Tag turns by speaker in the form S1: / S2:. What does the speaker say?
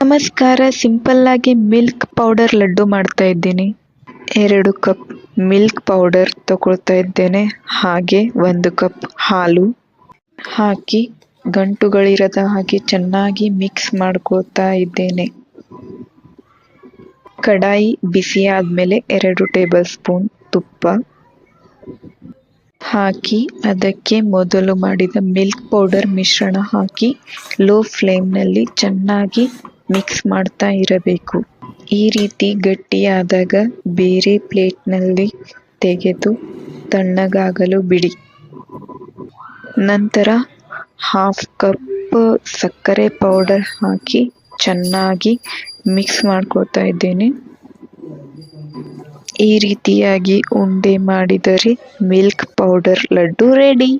S1: ನಮಸ್ಕಾರ, ಸಿಂಪಲ್ ಆಗಿ milk powder laddu ಮಾಡ್ತಾ ಇದ್ದೀನಿ. 2 ಕಪ್ ಮಿಲ್ಕ್ ಪೌಡರ್ ತಗೊಳ್ತಾ ಇದ್ದೇನೆ. ಹಾಗೆ 1 ಕಪ್ ಹಾಲು ಹಾಕಿ ಗಂಟುಗಳಿರದ ಹಾಗೆ ಚೆನ್ನಾಗಿ ಮಿಕ್ಸ್ ಮಾಡ್ಕೋತಾ ಇದ್ದೇನೆ. ಕಡಾಯಿ ಬಿಸಿ ಆದ್ಮೇಲೆ 2 ಟೇಬಲ್ ಸ್ಪೂನ್ ತುಪ್ಪ ಹಾಕಿ ಅದಕ್ಕೆ ಮೊದಲು ಮಾಡಿದ ಮಿಲ್ಕ್ ಪೌಡರ್ ಮಿಶ್ರಣ ಹಾಕಿ ಲೋ ಫ್ಲೇಮ್ನಲ್ಲಿ ಚೆನ್ನಾಗಿ ಮಿಕ್ಸ್ ಮಾಡ್ತಾ ಇರಬೇಕು. ಈ ರೀತಿ ಗಟ್ಟಿಯಾದಾಗ ಬೇರೆ ಪ್ಲೇಟ್ನಲ್ಲಿ ತೆಗೆದು ತಣ್ಣಗಾಗಲು ಬಿಡಿ. ನಂತರ 1/2 ಕಪ್ ಸಕ್ಕರೆ ಪೌಡರ್ ಹಾಕಿ ಚೆನ್ನಾಗಿ ಮಿಕ್ಸ್ ಮಾಡ್ಕೊತಾ ಇದ್ದೇನೆ. ಈ ರೀತಿಯಾಗಿ ಉಂಡೆ ಮಾಡಿದರೆ ಮಿಲ್ಕ್ ಪೌಡರ್ ಲಡ್ಡು ರೆಡಿ.